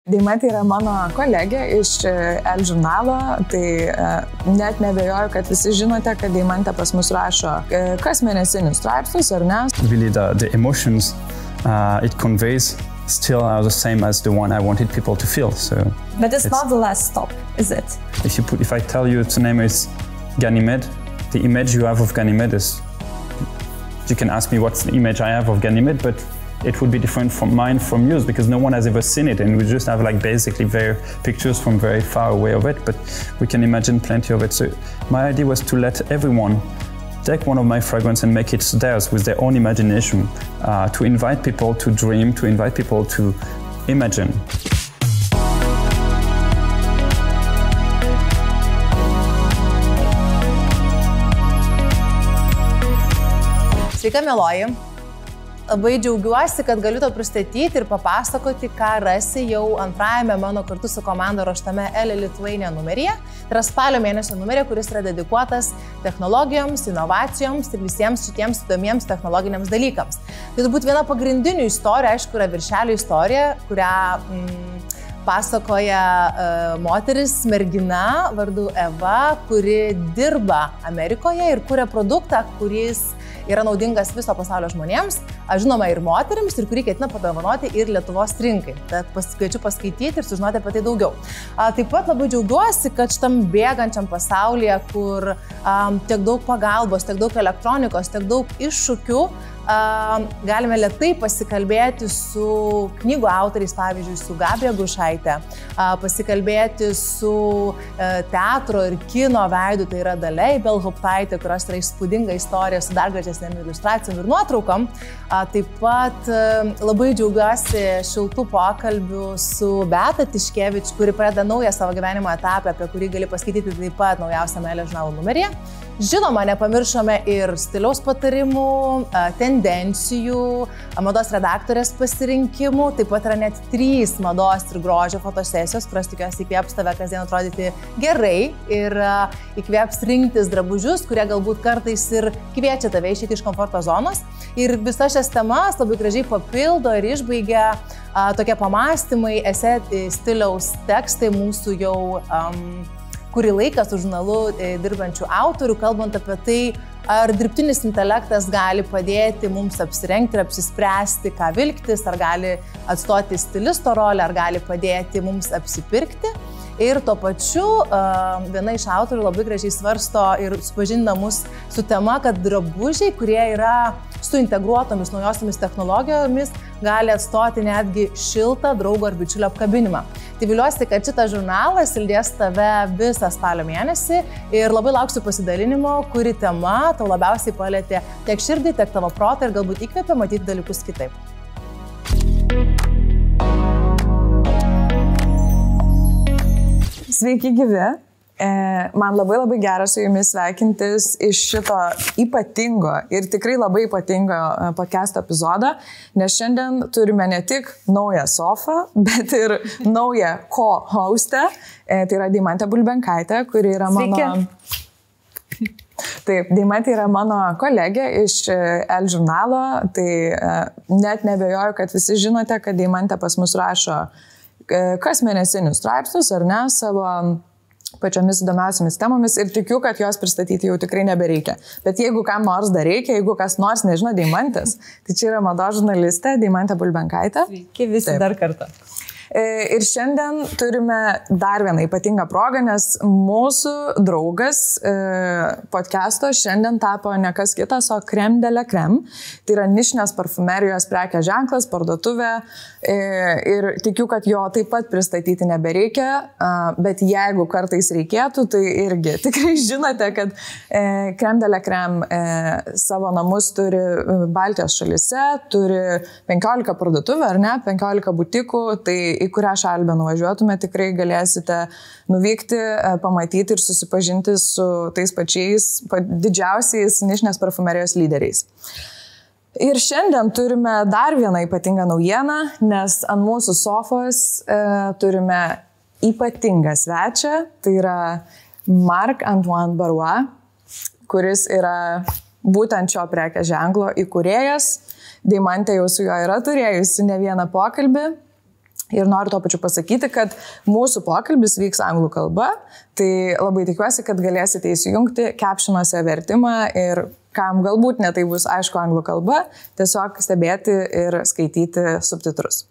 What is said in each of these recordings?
Deimantė yra mano kolegė iš ELLE žurnalo, tai net nebejoju, kad visi žinote, kad Deimantė pas mus rašo kas mėnesinius straipsnius, ar ne? Really the emotions it conveys still are the same as the one I wanted people to feel. So but it's not the last stop, is it? If I tell you its name is Ganymede, the image you have of Ganymede is, you can ask me what's the image I have of Ganymede, but it would be different from mine from yours because no one has ever seen it, and we just have like basically pictures from very far away of it, but we can imagine plenty of it. So my idea was to let everyone take one of my fragrances and make it theirs with their own imagination, to invite people to dream, to invite people to imagine. Sveika, mieloji. Labai džiaugiuosi, kad galiu tau pristatyti ir papasakoti, ką rasi jau antrajame mano kartu su komanda ruoštame ELLE Lithuania numeryje. Tai yra spalio mėnesio numeryje, kuris yra dedikuotas technologijoms, inovacijoms ir visiems šitiems įdomiems technologiniams dalykams. Tai turbūt viena pagrindinių istorijų, aišku, yra viršelio istorija, kurią pasakoja moteris, mergina vardu Eva, kuri dirba Amerikoje ir kuria produktą, kuris yra naudingas viso pasaulio žmonėms, žinoma ir moterims, ir kurį ketina padovanoti ir Lietuvos rinkai. Tad kviečiu paskaityti ir sužinoti apie tai daugiau. Taip pat labai džiaugiuosi, kad šitam bėgančiam pasaulyje, kur tiek daug pagalbos, tiek daug elektronikos, tiek daug iššūkių, galime lėtai pasikalbėti su knygų autoriais, pavyzdžiui, su Gabrija Grušaitė, pasikalbėti su teatro ir kino veidu, tai yra Dalia Ibelhauptaitė, kurios yra įspūdinga istorija su dar gražesnėm iliustracijom ir nuotraukom. Taip pat labai džiaugiuosi šiltų pokalbių su Beata Tiškevič, kuri pradeda naują savo gyvenimo etapą, apie kurį gali paskaityti taip pat naujausiame ELLE žurnalo numeryje. Žinoma, nepamiršome ir stiliaus patarimų, tendencijų, mados redaktorės pasirinkimų, taip pat yra net 3 mados ir grožio fotosesijos, kurios tikiuosi įkvėps tave kasdien atrodyti gerai ir įkvėps rinktis drabužius, kurie galbūt kartais ir kviečia tave išeiti iš komforto zonos. Ir visas šias temas labai gražiai papildo ir išbaigia tokie pamąstymai, esė stiliaus tekstai mūsų jau kurį laiką su žurnalu dirbančių autorių, kalbant apie tai, ar dirbtinis intelektas gali padėti mums apsirengti ir apsispręsti, ką vilktis, ar gali atstoti stilisto rolę, ar gali padėti mums apsipirkti. Ir tuo pačiu viena iš autorių labai gražiai svarsto ir supažindina mus su tema, kad drabužiai, kurie yra su integruotomis naujosiamis technologijomis, gali atstoti netgi šiltą draugo ar bičiulio apkabinimą. Tai viliuosi, kad šitas žurnalas lydės tave visą spalio mėnesį ir labai lauksiu pasidalinimo, kuri tema tau labiausiai palietė tiek širdį, tiek tavo protą ir galbūt įkvėpė matyti dalykus kitaip. Sveiki gyvi. Man labai gera su jumis sveikintis iš šito ypatingo ir tikrai labai ypatingo podcast'o epizodą, nes šiandien turime ne tik naują sofą, bet ir naują co-hostę. Tai yra Deimantė Bulbenkaitė, kuri yra mano... Taip, Deimantė yra mano kolegė iš ELLE žurnalo, tai net nebejoju, kad visi žinote, kad Deimantė pas mus rašo kas mėnesinius straipsnius, ar ne, savo pačiomis įdomiausiamis temomis ir tikiu, kad jos pristatyti jau tikrai nebereikia. Bet jeigu kam nors dar reikia, jeigu kas nors nežino Deimantės, tai čia yra mados žurnalistė Deimantė Bulbenkaitė. Sveiki visi. Taip. Dar kartą. Ir šiandien turime dar vieną ypatingą progą, nes mūsų draugas podcast'o šiandien tapo ne kas kitas, o Crème de la Crème. Tai yra nišinės parfumerijos prekės ženklas, parduotuvė. Ir tikiu, kad jo taip pat pristatyti nebereikia, bet jeigu kartais reikėtų, tai irgi tikrai žinote, kad Crème de la Crème savo namus turi Baltijos šalyse, turi 15 parduotuvių, ar ne, 15 butikų, tai į kurią šalį benuvažiuotume, tikrai galėsite nuvykti, pamatyti ir susipažinti su tais pačiais didžiausiais nišinės parfumerijos lyderiais. Ir šiandien turime dar vieną ypatingą naujieną, nes ant mūsų sofos turime ypatingą svečią, tai yra Marc-Antoine Barrois, kuris yra būtent šio prekės ženklo įkūrėjas. Deimantė jau su juo yra turėjusi ne vieną pokalbį. Ir noriu to pačiu pasakyti, kad mūsų pokalbis vyks anglų kalba, tai labai tikiuosi, kad galėsite įsijungti captionuose vertimą ir kam galbūt netai bus aišku anglų kalba, tiesiog stebėti ir skaityti subtitrus.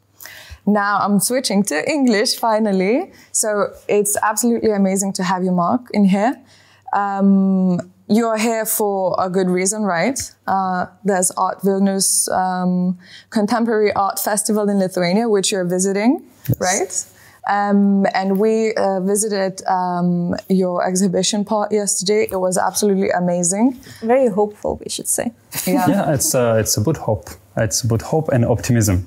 Now I'm switching to English finally, so it's absolutely amazing to have you, Marc, in here. You're here for a good reason, right? There's ArtVilnius Contemporary Art Festival in Lithuania, which you're visiting, yes. Right? And we visited your exhibition part yesterday. It was absolutely amazing. Very hopeful, we should say. Yeah, it's about hope. It's about hope and optimism.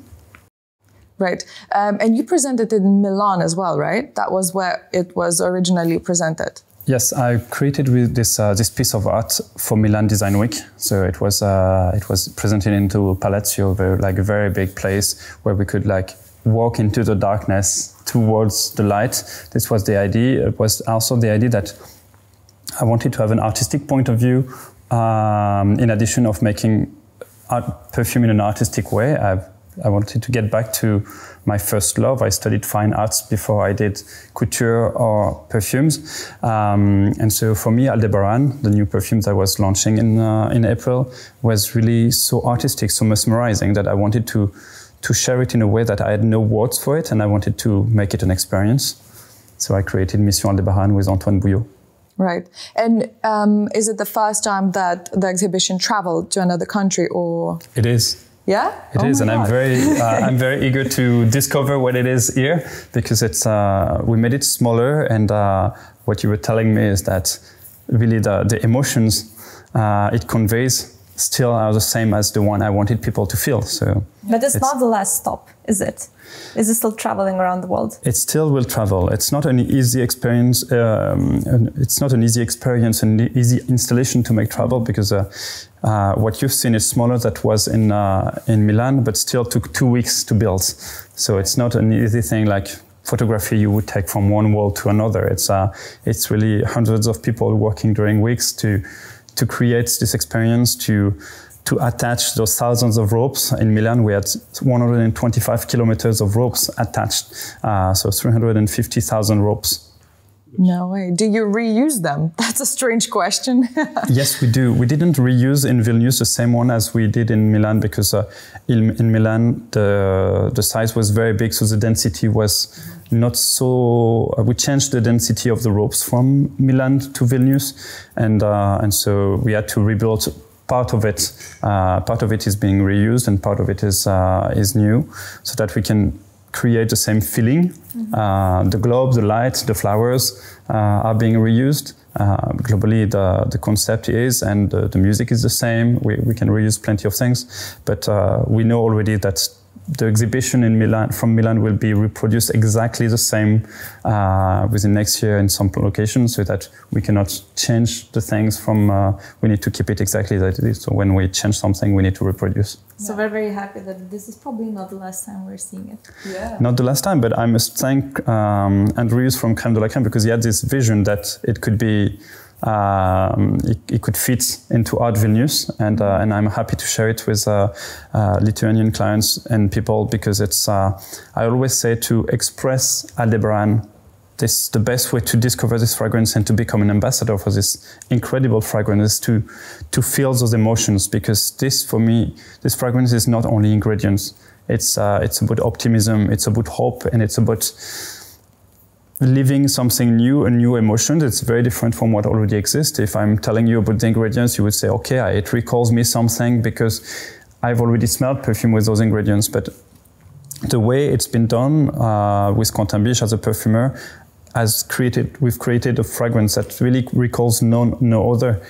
Right. And you presented it in Milan as well, right? That was where it was originally presented. Yes, I created with this piece of art for Milan Design Week. So it was presented into Palazzo, like a very big place where we could like walk into the darkness towards the light. This was the idea. It was also the idea that I wanted to have an artistic point of view in addition of making perfume in an artistic way. I wanted to get back to my first love. I studied fine arts before I did couture or perfumes. And so for me, Aldebaran, the new perfumes I was launching in April, was really so artistic, so mesmerizing that I wanted to share it in a way that I had no words for it, and I wanted to make it an experience. So I created Mission Aldebaran with Antoine Barrois. Right. And is it the first time that the exhibition traveled to another country, or? It is. Yeah, it is, and I'm very eager to discover what it is here, because it's we made it smaller, and what you were telling me is that really the emotions it conveys still are the same as the one I wanted people to feel. So, but it's not the last stop, is it? Is it still traveling around the world? It still will travel. It's not an easy experience. It's not an easy experience and easy installation to make travel, because what you've seen is smaller than was in Milan, but still took 2 weeks to build. So it's not an easy thing like photography you would take from one wall to another. It's really hundreds of people working during weeks to create this experience, to attach those thousands of ropes. In Milan, we had 125 kilometers of ropes attached, so 350,000 ropes. No way. Do you reuse them? That's a strange question. Yes, we do. We didn't reuse in Vilnius the same one as we did in Milan, because in Milan the size was very big, so the density was not so. We changed the density of the ropes from Milan to Vilnius, and so we had to rebuild. Part of it is being reused, and part of it is new, so that we can create the same feeling. Mm-hmm. The globe, the light, the flowers are being reused. Globally, the concept is, and the music is the same. We can reuse plenty of things, but we know already that the exhibition from Milan will be reproduced exactly the same within next year in some locations, so that we cannot change the things from, we need to keep it exactly like it is. So when we change something, we need to reproduce. So we're very happy that this is probably not the last time we're seeing it. Yeah. Not the last time, but I must thank Andreas from Crème de la Crème, because he had this vision that it could be it could fit into ArtVilnius, and I'm happy to share it with Lithuanian clients and people, because it's I always say, to express Aldebaran, this is the best way to discover this fragrance and to become an ambassador for this incredible fragrance, to feel those emotions, because this, for me, this fragrance is not only ingredients. It's about optimism, it's about hope, and it's about living something new, a new emotion that's very different from what already exists. If I'm telling you about the ingredients, you would say, okay, it recalls me something because I've already smelled perfume with those ingredients. But the way it's been done with Quentin Biche as a perfumer, we've created a fragrance that really recalls no other.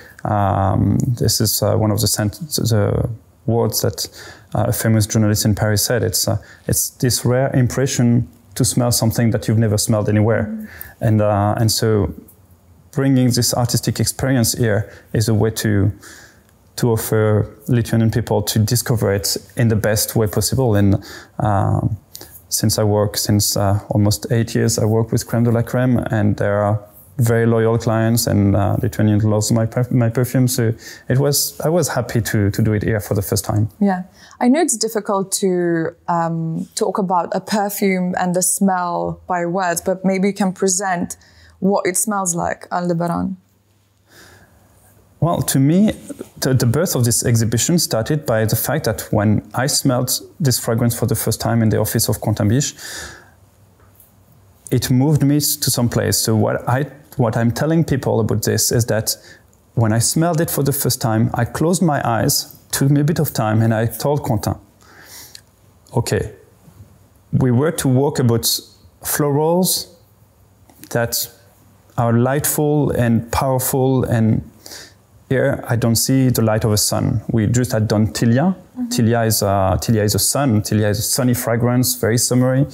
This is one of the words that a famous journalist in Paris said. It's this rare impression to smell something that you've never smelled anywhere. Mm-hmm. And so bringing this artistic experience here is a way to offer Lithuanian people to discover it in the best way possible. And since almost 8 years, I work with Crème de la Crème, and there are very loyal clients, and Lithuania loves my perfume. So I was happy to do it here for the first time. Yeah, I know it's difficult to talk about a perfume and the smell by words, but maybe you can present what it smells like, Aldebaran. Well, to me, the birth of this exhibition started by the fact that when I smelled this fragrance for the first time in the office of Contambiche, it moved me to some place. So what I'm telling people about this is that when I smelled it for the first time, I closed my eyes, took me a bit of time, and I told Quentin, okay, we were to walk about florals that are lightful and powerful, and here I don't see the light of a sun. We just had done Tilia. Mm-hmm. Tilia is a sun. Tilia is a sunny fragrance, very summery.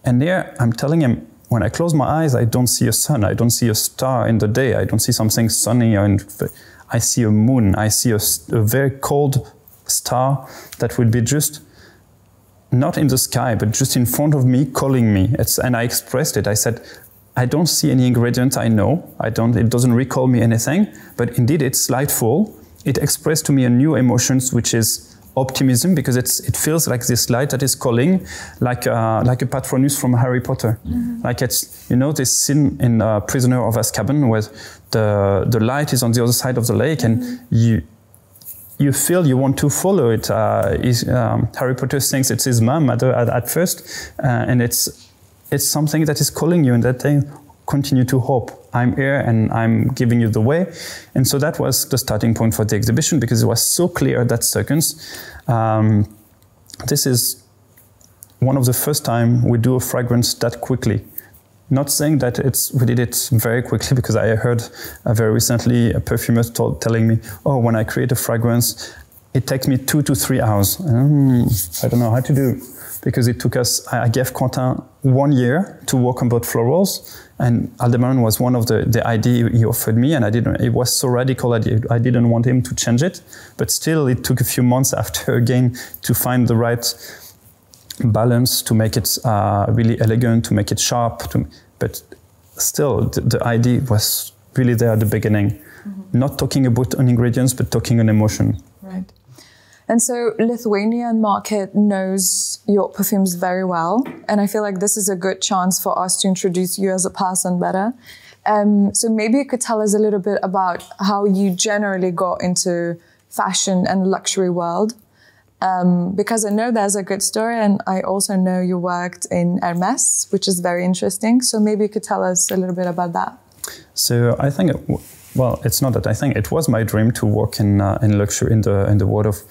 And there I'm telling him, when I close my eyes, I don't see a sun. I don't see a star in the day. I don't see something sunny. I see a moon. I see a very cold star that would be just not in the sky, but just in front of me, calling me. And I expressed it. I said, I don't see any ingredient I know. It doesn't recall me anything, but indeed it's lightful. It expressed to me a new emotions, which is optimism, because it feels like this light that is calling, like a patronus from Harry Potter. Mm-hmm. Like it's, this scene in Prisoner of Azkaban where the light is on the other side of the lake, mm-hmm. and you feel you want to follow it. Harry Potter thinks it's his mom at first, and it's something that is calling you, and that they continue to hope. I'm here and I'm giving you the way. And so that was the starting point for the exhibition, because it was so clear that seconds. This is one of the first time we do a fragrance that quickly. Not saying that we did it very quickly, because I heard very recently a perfumer telling me, oh, when I create a fragrance, it takes me 2 to 3 hours. I don't know how to do. Because it took us, I gave Quentin 1 year to work on both florals, and Aldebaran was one of the idea he offered me, and it was so radical, I didn't want him to change it, but still it took a few months after again to find the right balance, to make it really elegant, to make it sharp, but still the idea was really there at the beginning. Mm-hmm. Not talking about on ingredients, but talking on emotion. Right. And so Lithuanian market knows your perfumes very well. And I feel like this is a good chance for us to introduce you as a person better. So maybe you could tell us a little bit about how you generally got into fashion and luxury world. Because I know there's a good story, and I also know you worked in Hermès, which is very interesting. So maybe you could tell us a little bit about that. So I think, it's not that I think, it was my dream to work in luxury, in the world of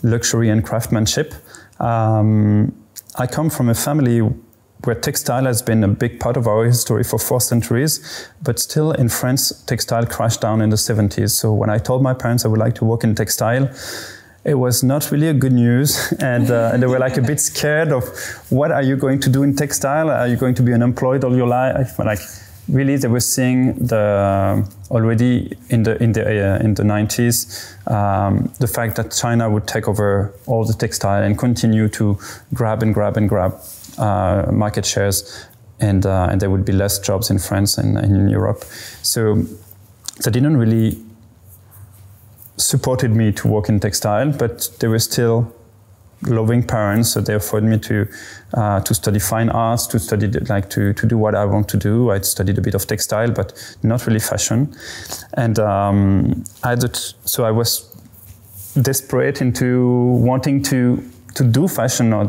luxury and craftsmanship. I come from a family where textile has been a big part of our history for 4 centuries, but still in France, textile crashed down in the 70s. So when I told my parents I would like to work in textile, it was not really a good news, and they were like a bit scared of, what are you going to do in textile? Are you going to be unemployed all your life? Really, they were seeing already in the 90s the fact that China would take over all the textile and continue to grab market shares, and there would be less jobs in France and in Europe. So they didn't really supported me to work in textile, but they were still loving parents, so they offered me to study fine arts, to study to do what I want to do. I studied a bit of textile, but not really fashion. And so I was desperate into wanting to do fashion, or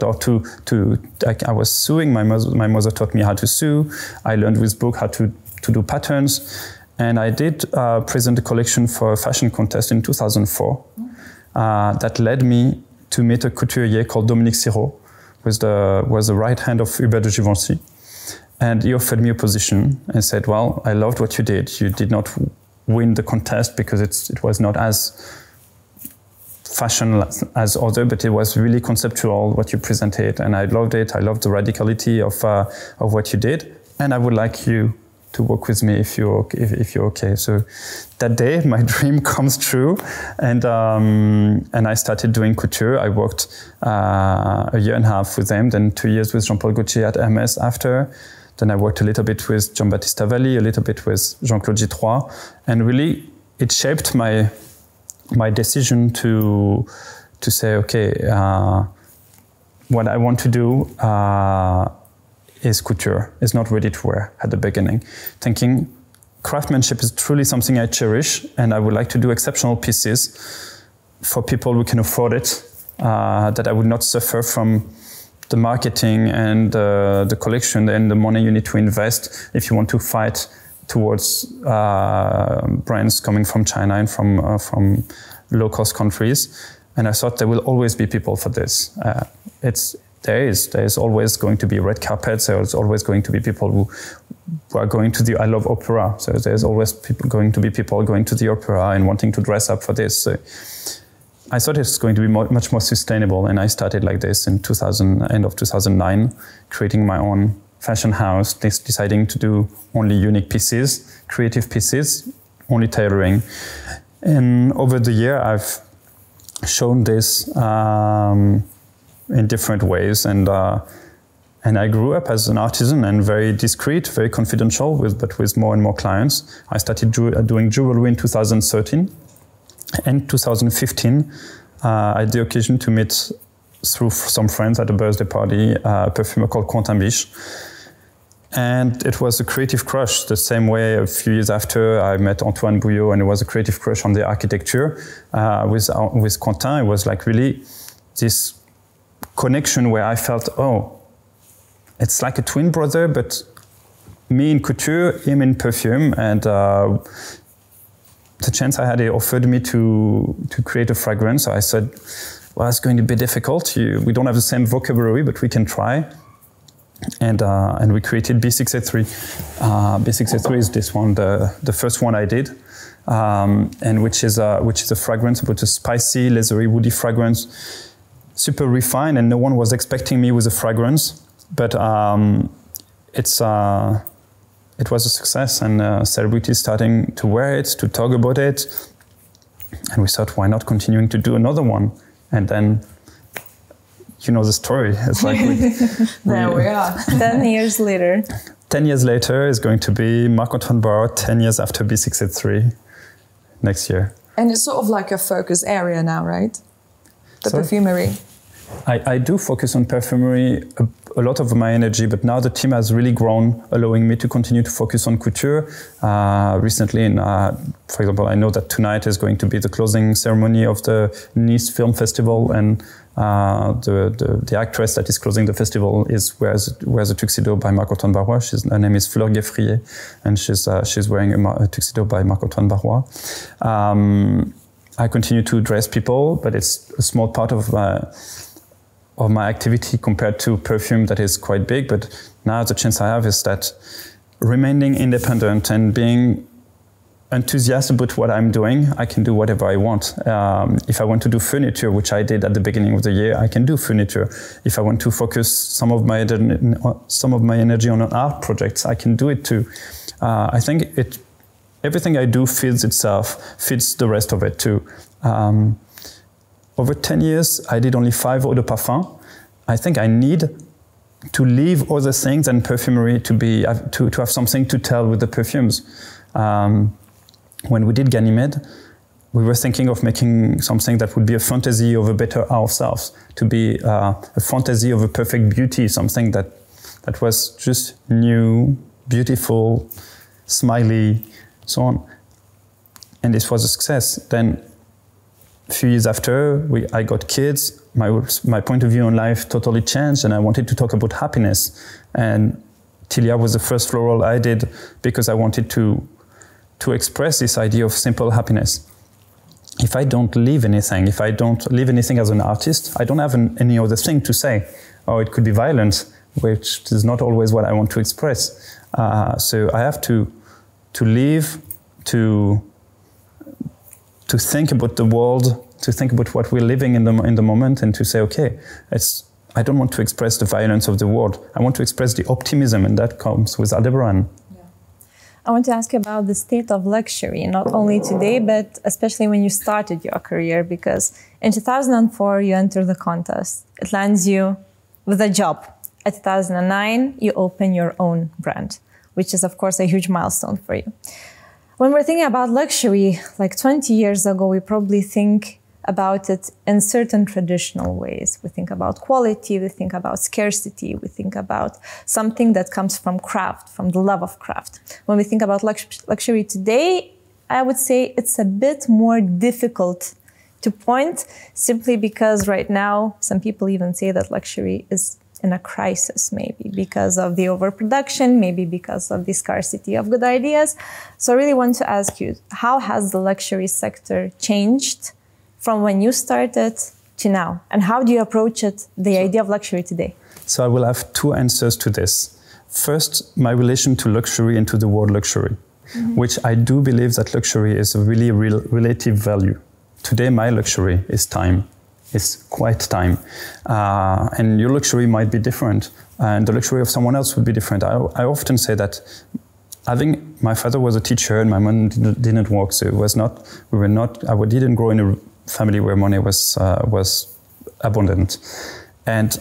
I was sewing. My mother taught me how to sew. I learned with book how to do patterns, and I did present a collection for a fashion contest in 2004. That led me to meet a couturier called Dominique Sirot, was the right hand of Hubert de Givenchy. And he offered me a position and said, well, I loved what you did. You did not win the contest because it was not as fashion as other, but it was really conceptual what you presented. And I loved it. I loved the radicality of what you did. And I would like you to work with me if you're okay. So that day, my dream comes true, and I started doing couture. I worked a year and a half with them, then 2 years with Jean-Paul Gaultier at Hermès after. Then I worked a little bit with Jean-Baptiste Valli, a little bit with Jean-Claude Gitrois, and really it shaped my decision to say, okay, what I want to do is couture, is not ready to wear at the beginning. Thinking craftsmanship is truly something I cherish, and I would like to do exceptional pieces for people who can afford it, that I would not suffer from the marketing and the collection and the money you need to invest if you want to fight towards brands coming from China and from low-cost countries. And I thought there will always be people for this. There is always going to be red carpets. There's always going to be people who are going to the. I love opera, so there's always going to be people going to the opera and wanting to dress up for this. So I thought it's going to be much more sustainable, and I started like this in end of 2009, creating my own fashion house, deciding to do only unique pieces, creative pieces, only tailoring. And over the year, I've shown this in different ways, and I grew up as an artisan and very discreet, very confidential, but with more and more clients. I started doing jewelry in 2013. In 2015, I had the occasion to meet through some friends at a birthday party a perfumer called Quentin Biche. And it was a creative crush, the same way a few years after I met Antoine Bouillot, and it was a creative crush on the architecture. With Quentin, it was like really this connection where I felt, oh, it's like a twin brother, but me in couture, him in perfume. And the chance I had, he offered me to create a fragrance. So I said, well, it's going to be difficult. We don't have the same vocabulary, but we can try. And we created B683. B683 is this one, the first one I did, and which is a fragrance, but a spicy, leathery, woody fragrance, super refined, and no one was expecting me with a fragrance, but it was a success, and celebrities starting to wear it, to talk about it, and we thought, why not continuing to do another one? And then, you know the story. It's like there we are. 10 years later. 10 years later is going to be Marc-Antoine Barrois, 10 years after B683 next year. And it's sort of like a focus area now, right? The perfumery. I do focus on perfumery, a lot of my energy, but now the team has really grown, allowing me to continue to focus on couture. Recently, for example, I know that tonight is going to be the closing ceremony of the Nice Film Festival, and the actress that is closing the festival wears a tuxedo by Marc-Antoine Barrois. Her name is Fleur Geffrier, and she's wearing a tuxedo by Marc-Antoine Barrois. I continue to dress people, but it's a small part of my activity compared to perfume that is quite big. But now the chance I have is that remaining independent and being enthusiastic about what I'm doing, I can do whatever I want. If I want to do furniture, which I did at the beginning of the year, I can do furniture. If I want to focus some of my energy on an art project, I can do it too. I think everything I do feeds the rest of it too. Over 10 years, I did only 5 eau de parfum. I think I need to leave other things than perfumery to have something to tell with the perfumes. When we did Ganymede, we were thinking of making something that would be a fantasy of a better ourselves, to be a fantasy of a perfect beauty, something that was just new, beautiful, smiley, so on. And this was a success. Then a few years after, I got kids, my point of view on life totally changed, and I wanted to talk about happiness. And Tilia was the first floral I did because I wanted to express this idea of simple happiness. If I don't live anything, if I don't live anything as an artist, I don't have any other thing to say. Or it could be violence, which is not always what I want to express. So I have to live, to think about the world, to think about what we're living in the moment, and to say, okay, I don't want to express the violence of the world. I want to express the optimism, and that comes with Aldebaran. I want to ask you about the state of luxury, not only today, but especially when you started your career, because in 2004, you entered the contest. It lands you with a job at 2009, you open your own brand, which is, of course, a huge milestone for you. When we're thinking about luxury, like 20 years ago, we probably think about it in certain traditional ways. We think about quality, we think about scarcity, we think about something that comes from craft, from the love of craft. When we think about luxury today, I would say it's a bit more difficult to point, simply because right now, some people even say that luxury is in a crisis, maybe because of the overproduction, maybe because of the scarcity of good ideas. So I really want to ask you, how has the luxury sector changed from when you started to now? And how do you approach it, the idea of luxury today? So I will have two answers to this. First, my relation to luxury and to the word luxury, which I do believe that luxury is a really relative value. Today, my luxury is time. It's quite time. And your luxury might be different. And the luxury of someone else would be different. I often say that my father was a teacher and my mom didn't work. So it was not, I didn't grow in a family where money was abundant. And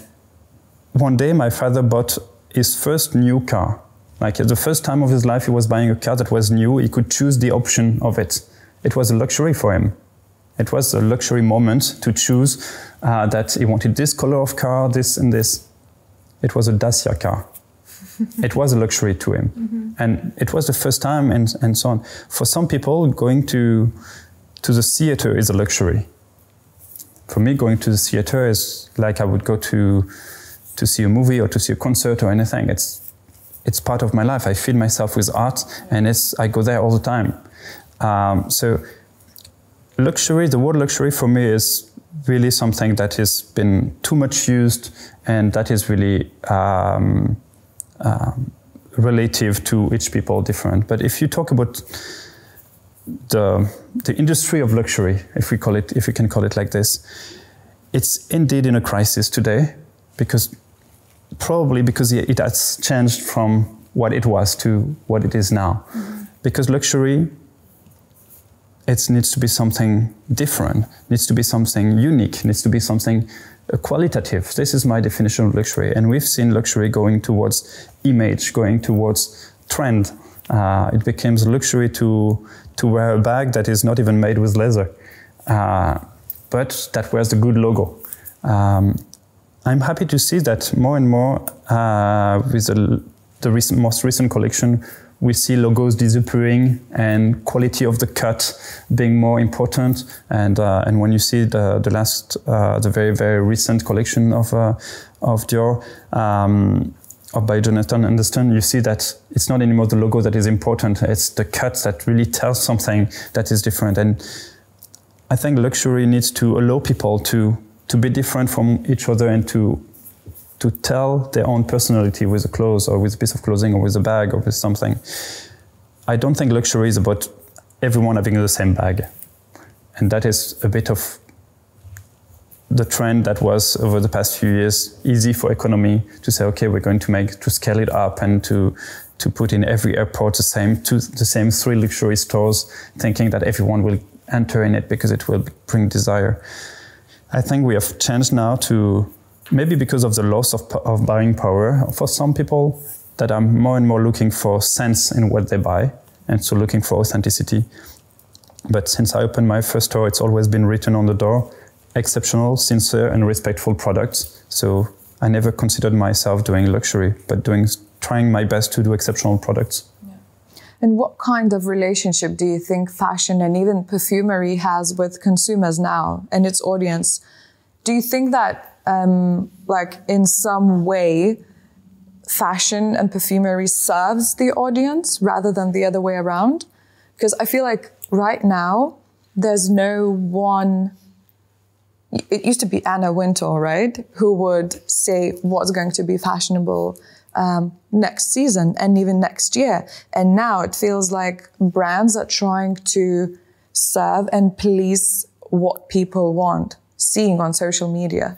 one day my father bought his first new car. Like the first time of his life, he was buying a car that was new. He could choose the option of it. It was a luxury for him. It was a luxury moment to choose that he wanted this color of car, this and this. It was a Dacia car. It was a luxury to him. And it was the first time and so on. For some people, going to the theater is a luxury. For me, going to the theater is like I would go to see a movie or to see a concert or anything. It's part of my life. I feed myself with art and I go there all the time. So luxury, the word luxury for me is really something that has been too much used and that is really relative to each people different. But if you talk about the industry of luxury, if we can call it like this, it's indeed in a crisis today probably because it has changed from what it was to what it is now. Because luxury, it needs to be something different, needs to be something unique, needs to be something qualitative. This is my definition of luxury. And we've seen luxury going towards image, going towards trend. It becomes luxury to wear a bag that is not even made with leather, but that wears the good logo. I'm happy to see that more and more with the most recent collection, we see logos disappearing and quality of the cut being more important. And when you see the very, very recent collection of Dior by Jonathan Anderson, you see that it's not anymore the logo that is important. It's the cut that really tells something that is different. And I think luxury needs to allow people to be different from each other and to tell their own personality with a clothes or with a piece of clothing or with a bag or with something. I don't think luxury is about everyone having the same bag. And that is a bit of the trend that was over the past few years, easy for economy to say, okay, we're going to scale it up and to put in every airport the same 3 luxury stores, thinking that everyone will enter in it because it will bring desire. I think we have changed now to, maybe because of the loss of buying power, for some people that are more and more looking for sense in what they buy, and so looking for authenticity. But since I opened my first store, it's always been written on the door, exceptional, sincere, and respectful products. So I never considered myself doing luxury, but trying my best to do exceptional products. Yeah. And what kind of relationship do you think fashion and even perfumery has with consumers now and its audience? Do you think that like in some way, fashion and perfumery serves the audience rather than the other way around? Because I feel like right now, there's no one, it used to be Anna Wintour, right? Who would say what's going to be fashionable next season and even next year. And now it feels like brands are trying to serve and please what people want, seeing on social media.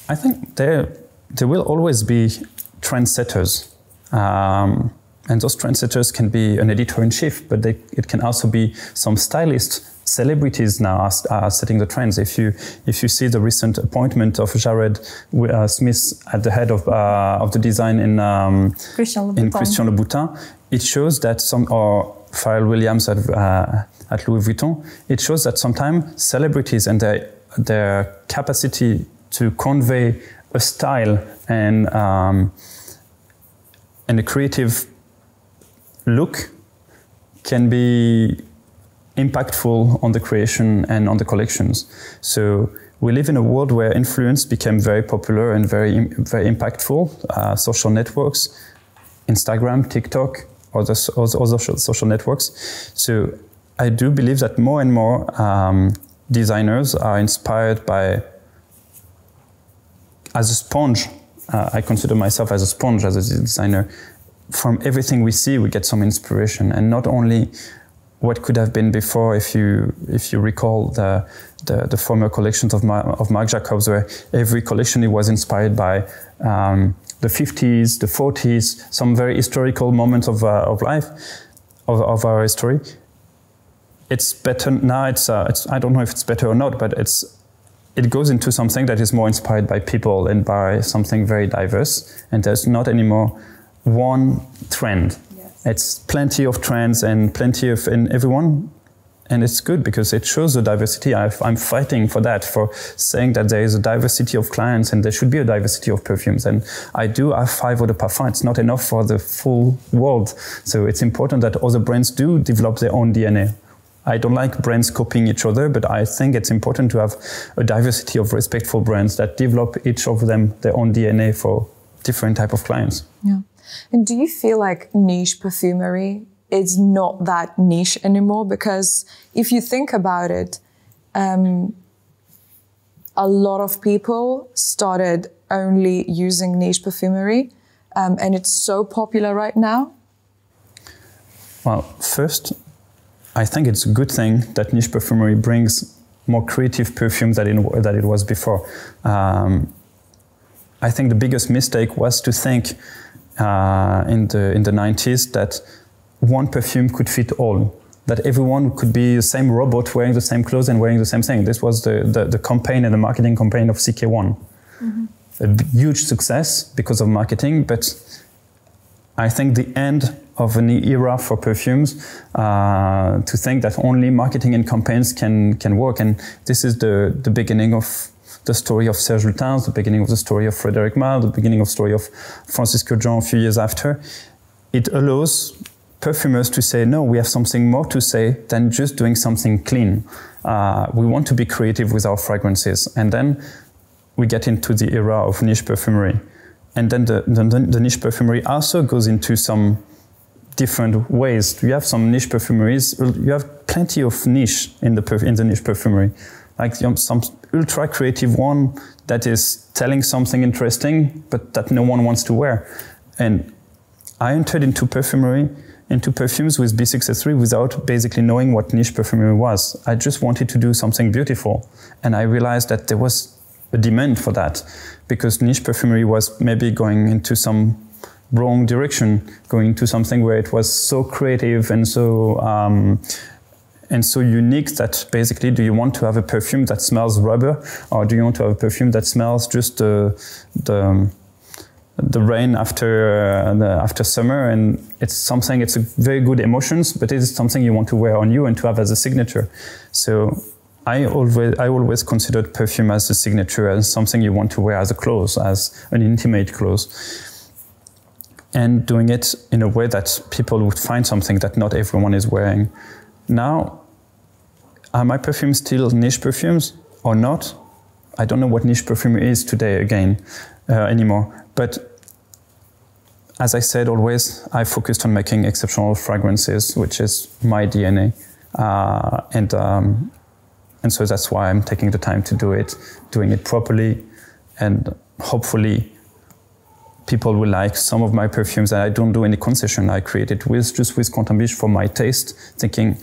I think there will always be trendsetters. And those trendsetters can be an editor-in-chief, but it can also be some stylist celebrities now are setting the trends. If you see the recent appointment of Jared Smith at the head of the design in Christian Louboutin, it shows that or Pharrell Williams at Louis Vuitton, it shows that sometimes celebrities and their capacity to convey a style and a creative look can be impactful on the creation and on the collections. So we live in a world where influence became very popular and very impactful. Social networks, Instagram, TikTok, other social networks. So I do believe that more and more designers are inspired by, as a sponge, I consider myself as a sponge as a designer. From everything we see, we get some inspiration, and not only what could have been before. If you recall the former collections of Marc Jacobs, where every collection was inspired by the 50s, the 40s, some very historical moments of life, of our history. It's better now. I don't know if it's better or not, but it goes into something that is more inspired by people and by something very diverse. And there's not anymore one trend. Yes. It's plenty of trends and plenty of in everyone. And it's good because it shows the diversity. I'm fighting for that, for saying that there is a diversity of clients and there should be a diversity of perfumes. And I do have 5 other parfums. It's not enough for the full world. So it's important that other brands do develop their own DNA. I don't like brands copying each other, but I think it's important to have a diversity of respectful brands that develop each of them their own DNA for different type of clients. Yeah. And do you feel like niche perfumery is not that niche anymore? Because if you think about it, a lot of people started only using niche perfumery, and it's so popular right now. Well, first, I think it's a good thing that niche perfumery brings more creative perfumes than it was before. I think the biggest mistake was to think in the 90s that one perfume could fit all, that everyone could be the same robot wearing the same clothes and wearing the same thing. This was the campaign and the marketing campaign of CK1. Mm-hmm. A huge success because of marketing, but I think the end of an era for perfumes to think that only marketing and campaigns can work. And this is the beginning of the story of Serge Lutens, the beginning of the story of Frédéric Malle, the beginning of the story of Francis Kurkdjian a few years after. It allows perfumers to say, no, we have something more to say than just doing something clean. We want to be creative with our fragrances. And then we get into the era of niche perfumery. And then the niche perfumery also goes into some different ways. You have some niche perfumeries, you have plenty of niche in the niche perfumery. Like some ultra creative one that is telling something interesting, but that no one wants to wear. And I entered into perfumes with B603 without basically knowing what niche perfumery was. I just wanted to do something beautiful. And I realized that there was a demand for that, because niche perfumery was maybe going into some wrong direction, going into something where it was so creative and so unique that basically, do you want to have a perfume that smells rubber, or do you want to have a perfume that smells just the rain after summer? And it's a very good emotions, but it is something you want to wear on you and to have as a signature. So I always considered perfume as a signature, as something you want to wear as a clothes, as an intimate clothes. And doing it in a way that people would find something that not everyone is wearing. Now, are my perfumes still niche perfumes or not? I don't know what niche perfume is today anymore. But as I said, always, I focused on making exceptional fragrances, which is my DNA. And so that's why I'm taking the time to do it, doing it properly, and hopefully people will like some of my perfumes. And I don't do any concession. I create it just with Quentin Biche for my taste, thinking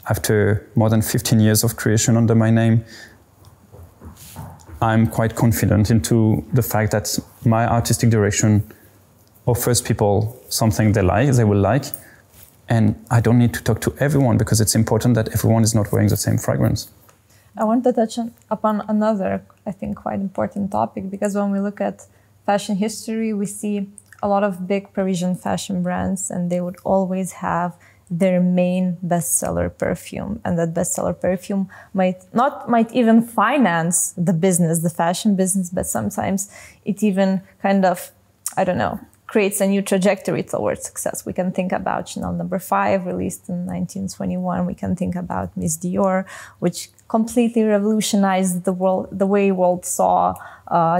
after more than 15 years of creation under my name, I'm quite confident into the fact that my artistic direction offers people something they will like, And I don't need to talk to everyone because it's important that everyone is not wearing the same fragrance. I want to touch upon another, I think, quite important topic, because when we look at fashion history, we see a lot of big Parisian fashion brands, and they would always have their main bestseller perfume. And that bestseller perfume might even finance the business, the fashion business, but sometimes it even kind of, I don't know, creates a new trajectory towards success. We can think about Chanel No. 5, released in 1921. We can think about Miss Dior, which completely revolutionized the world, the way world saw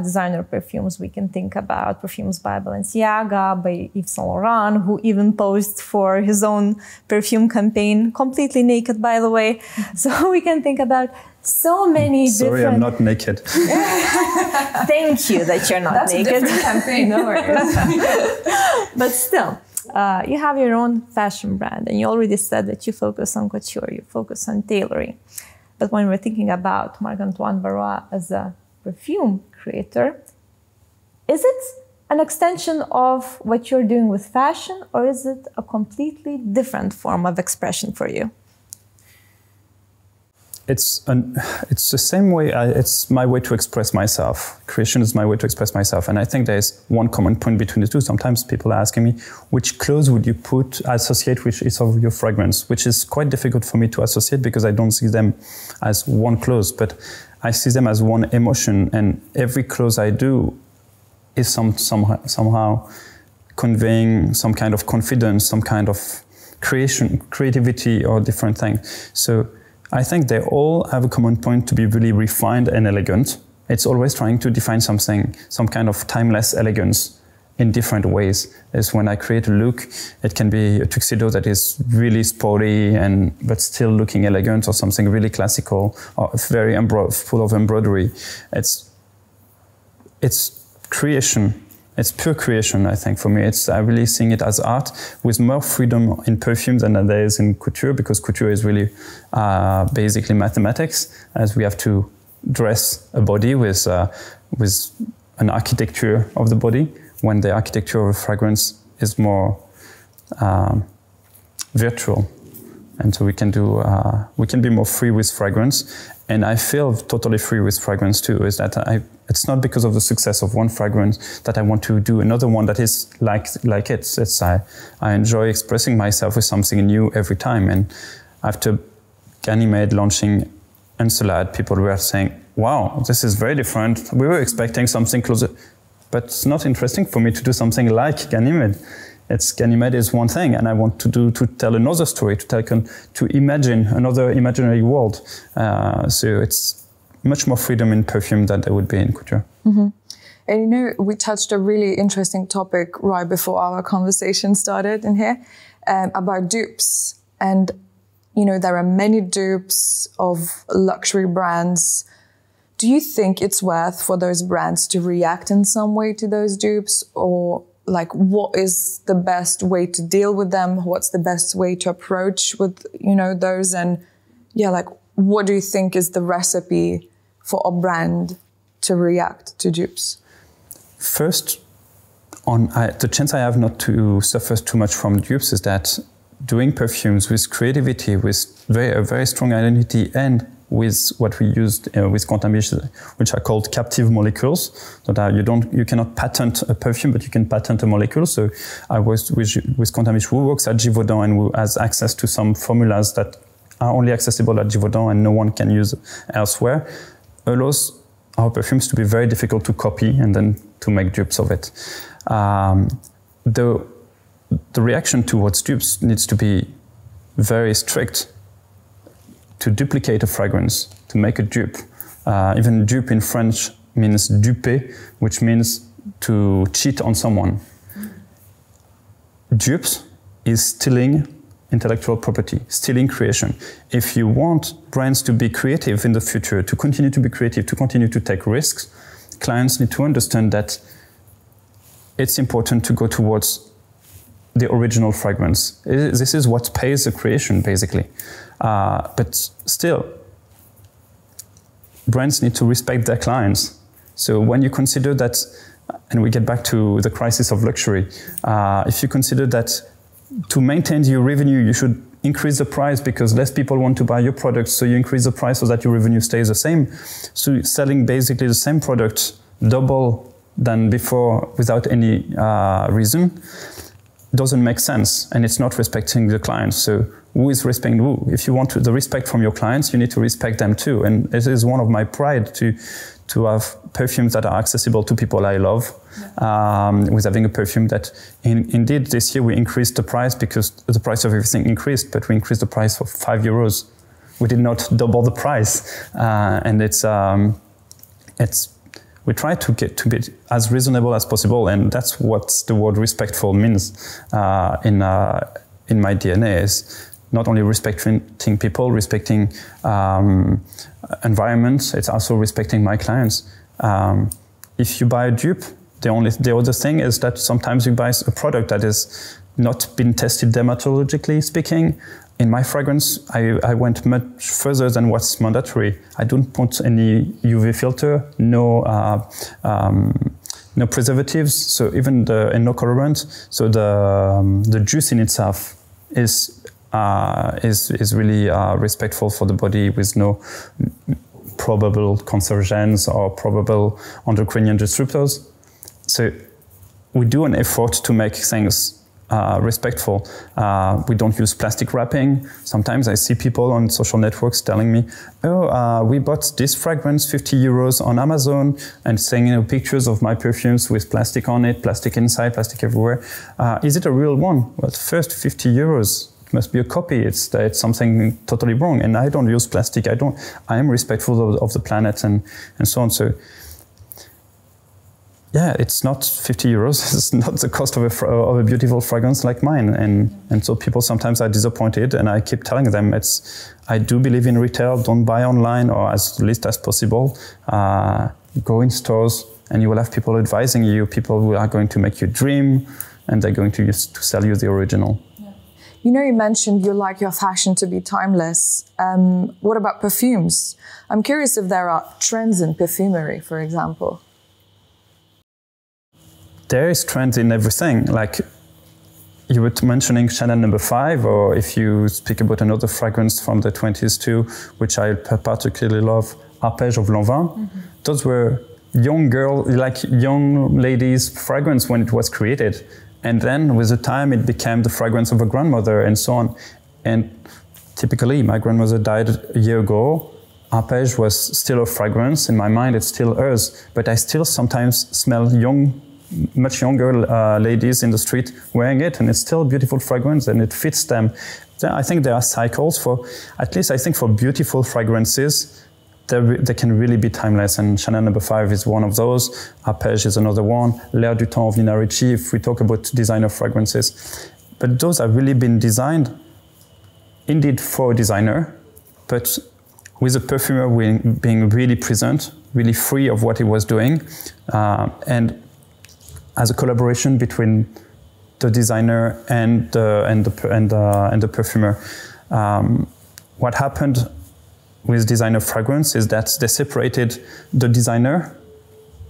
designer perfumes. We can think about perfumes by Balenciaga, by Yves Saint Laurent, who even posed for his own perfume campaign, completely naked, by the way. So we can think about so many Sorry, different... I'm not naked. Thank you that you're not That's naked. That's a different campaign, no worries. But still, you have your own fashion brand, and you already said that you focus on couture, you focus on tailoring. But when we're thinking about Marc-Antoine Barrois as a perfume creator, is it an extension of what you're doing with fashion, or is it a completely different form of expression for you? It's the same way, it's my way to express myself. Creation is my way to express myself. And I think there's one common point between the two. Sometimes people are asking me, which clothes would you associate with each of your fragrance? Which is quite difficult for me to associate because I don't see them as one clothes, but I see them as one emotion. And every clothes I do is somehow conveying some kind of confidence, some kind of creativity or different thing. So I think they all have a common point to be really refined and elegant. It's always trying to define something, some kind of timeless elegance in different ways. Is when I create a look, it can be a tuxedo that is really sporty but still looking elegant, or something really classical or very full of embroidery. It's creation. It's pure creation, I think, for me. I really seeing it as art with more freedom in perfume than there is in couture, because couture is really basically mathematics, as we have to dress a body with an architecture of the body, when the architecture of a fragrance is more virtual. And so we can be more free with fragrance. And I feel totally free with fragrance too, is that it's not because of the success of one fragrance that I want to do another one that is like it. I enjoy expressing myself with something new every time. And after Ganymede launching Ensalade, people were saying, wow, this is very different. We were expecting something closer, but it's not interesting for me to do something like Ganymede. Ganymede is one thing, and I want to tell another story, to imagine another imaginary world. So it's much more freedom in perfume than there would be in couture. Mm-hmm. And you know, we touched a really interesting topic right before our conversation started in here, about dupes. And you know, there are many dupes of luxury brands. Do you think it's worth for those brands to react in some way to those dupes, or like, what is the best way to deal with them? What's the best way to approach with, you know, those? And yeah, like, what do you think is the recipe for a brand to react to dupes? First, the chance I have not to suffer too much from dupes is that doing perfumes with creativity, with a very strong identity, and with what we used with Quantum, which are called captive molecules, so that you cannot patent a perfume, but you can patent a molecule. So I was with Quantum, who works at Givaudan and who has access to some formulas that are only accessible at Givaudan and no one can use elsewhere, allows our perfumes to be very difficult to copy and then to make dupes of it. The reaction towards dupes needs to be very strict. To duplicate a fragrance, to make a dupe. Even dupe in French means duper, which means to cheat on someone. Dupes is stealing intellectual property, stealing creation. If you want brands to be creative in the future, to continue to be creative, to continue to take risks, clients need to understand that it's important to go towards the original fragrance. This is what pays the creation, basically. But still, brands need to respect their clients. So when you consider that, and we get back to the crisis of luxury, if you consider that to maintain your revenue, you should increase the price because less people want to buy your product, so you increase the price so that your revenue stays the same. So selling basically the same product double than before without any reason doesn't make sense, and it's not respecting the clients. So who is respecting who? If you want the respect from your clients, you need to respect them too. And it is one of my pride to have perfumes that are accessible to people I love. With having a perfume that, indeed, this year we increased the price because the price of everything increased, but we increased the price for €5. We did not double the price, and we try to get to be as reasonable as possible, and that's what the word respectful means in my DNA. Is not only respecting people, respecting environments, it's also respecting my clients. If you buy a dupe, the other thing is that sometimes you buy a product that has not been tested dermatologically speaking. In my fragrance, I went much further than what's mandatory. I don't put any UV filter, no preservatives, so even and no colorant. So the juice in itself is really respectful for the body, with no probable cancerogens or probable endocrine disruptors. So we do an effort to make things respectful. We don't use plastic wrapping. Sometimes I see people on social networks telling me, "Oh, we bought this fragrance, €50 on Amazon," and saying pictures of my perfumes with plastic on it, plastic inside, plastic everywhere. Is it a real one? Well, first, €50. It must be a copy. It's something totally wrong. And I don't use plastic. I am respectful of the planet and so on. So. Yeah, it's not €50. It's not the cost of a beautiful fragrance like mine, and so people sometimes are disappointed. And I keep telling them, I do believe in retail. Don't buy online, or as least as possible. Go in stores, and you will have people advising you. People who are going to make you dream, and they're going to sell you the original. Yeah. You know, you mentioned you like your fashion to be timeless. What about perfumes? I'm curious if there are trends in perfumery, for example. There is trends in everything. Like you were mentioning Chanel No. 5, or if you speak about another fragrance from the 20s too, which I particularly love, Arpège of Lanvin. Mm-hmm. Those were young ladies' fragrance when it was created. And then with the time it became the fragrance of a grandmother and so on. And typically my grandmother died a year ago. Arpège was still a fragrance. In my mind it's still hers, but I still sometimes smell much younger ladies in the street wearing it, and it's still a beautiful fragrance and it fits them. I think there are cycles at least I think for beautiful fragrances, they can really be timeless, and Chanel No. 5 is one of those. Arpège is another one. L'Air du Temps of Nina Ricci, if we talk about designer fragrances. But those have really been designed indeed for a designer, but with a perfumer being really present, really free of what he was doing, and as a collaboration between the designer and the perfumer. What happened with designer fragrance is that they separated the designer